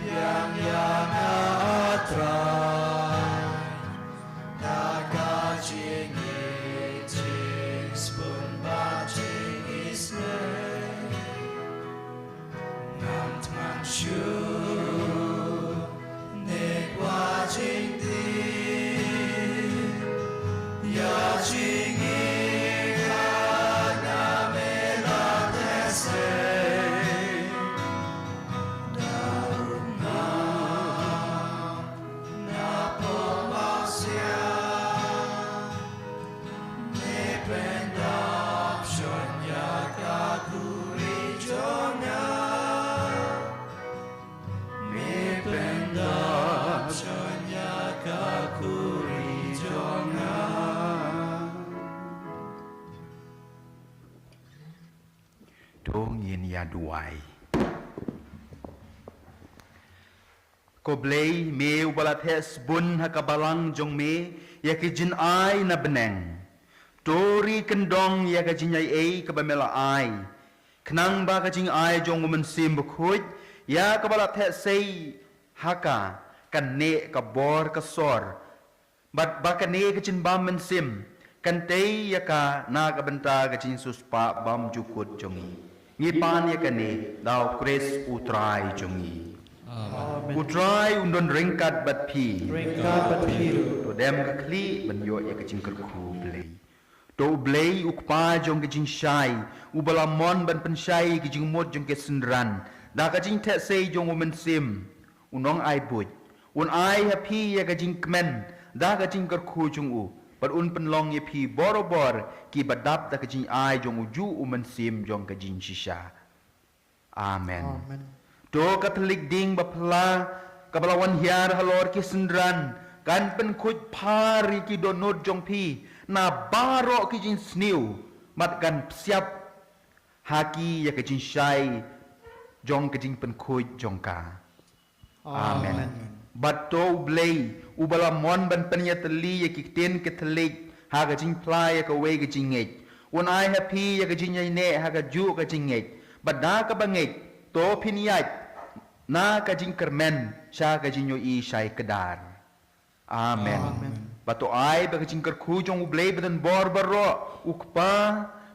yang atrai Daka jing i jing spun ba jing isne Ngam tan shu Ne kwa jing di Ya jing i ha ngam e la de se Daun ngam Na po mau siang Me pendap shon ya ka kuri jonga Me pendap shon ya ka kuri jonga Dong yin ya duai Ko blei me ubalat hes bun hakabalang jong me ya ke jin ai na beneng Tori kendong ya ke jin ai kabamela ai Knang ba ka jing ai jong woman sim bukhuj ya kabalat hes sei haka kan ne ka bor ka sor bat ba ka ne ka jin bam men sim kan te ya ka na ka benta ka jin suspa bam jukut jongi Ngipan ya ka ne daw kres utrai jongi Utrai undon ringkat bat pi To dem ka kli ban yo ya ka jing kerku blei To blei ukpa jong ka jing shai Ubalamon ban penshai ka jing mod jong ke sendran Da ka jing te sei jong woman sim Unong ai buj Un ai happy ya ka jing kmen Da ka jing kerku jong u But un penlong ye pi borobor ki badap da ka jing ai jong uju uman sim jong ka jing shisha. Amen. Do Katolik ding bapla kabalawan hiar halor ki sendran กันเป็นคุยพาริกิโดนดจงพีนาบารอกิจินสนิวมัดกันเสียบฮากียากจินชัยจงกิจินเป็นคุยจงกาอาเมนบัดโตอุเบลอุบลามอนบันปัญญาตลียากิเตนกิทเลกฮากจินพลายยากเวกจิงเงกวันไอแฮปปี้ยากจินยัยเนฮากจูกจิงเงกบัดนากบังเงกโตพินิยัยนากจินกระเมนชากจินโยอีชัยกระดารอาเมนบัดโตไอบักจินกระคูจงอุเบลบัดนบอร์บารออุกปา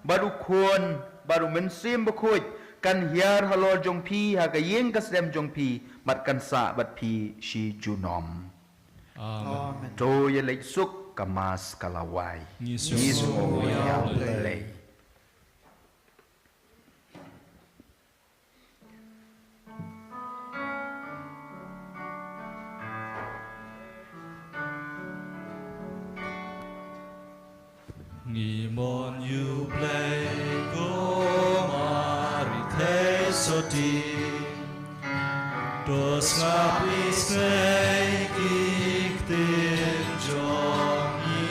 บัดอุควรบัดอุเมนซิมบคุยกันเฮียร์ฮัลโหลจงพีหากยิงกัสเดมจงพีบัดกันสะบัดพีชีจูนอมโตยเล็กสุกกามาสกาลาวายยิสุโอยาเลย์งีมอนยูเพลย์โกมาริเทสตี Dos ngapis neikik tin jongi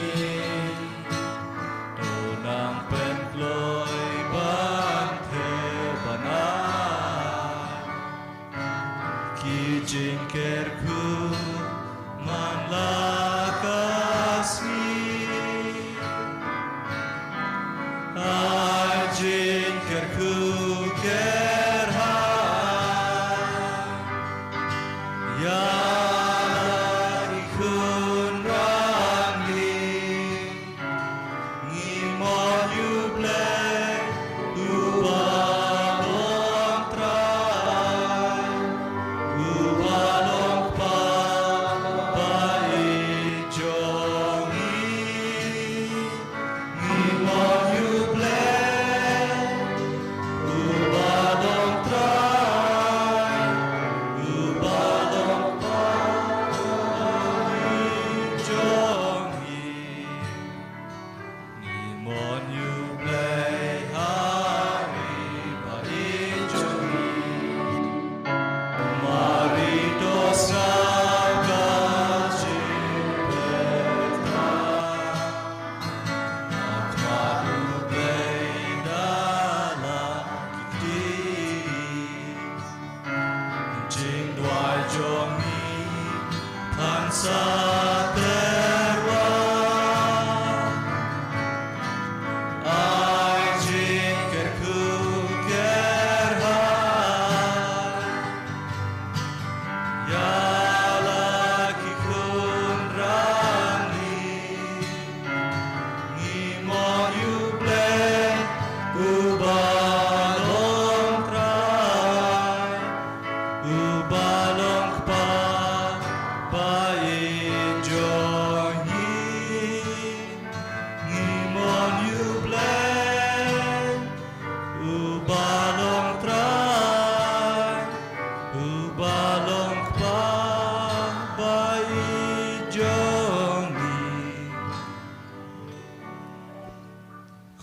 Donang pen kloy ban the banai Ki jing kerku man lakasni Ai jing kerku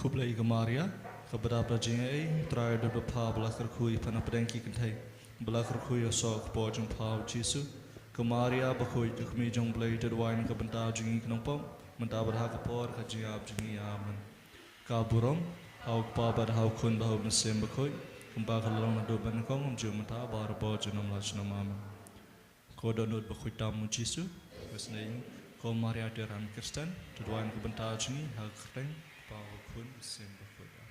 Kublai Gemaria, keberapa jengai, terakhir dua pah belakar kui panah pedengki kentai, belakar kui asok pojong pah Yesus, Gemaria bakui jukmi jong belai jadwain kebentar jengi kenompom, mentah berhak por kajingap jengi aman, kaburom, hau pah bar hau kun bahau mesim bakui, kumpah kalong nado benekong jum mentah bar pojong nam laj nam aman, kodonut bakui tamu Yesus, wesnaing, Gemaria deran Kristen, jadwain kebentar jengi hak kering. Pau kun sembuh.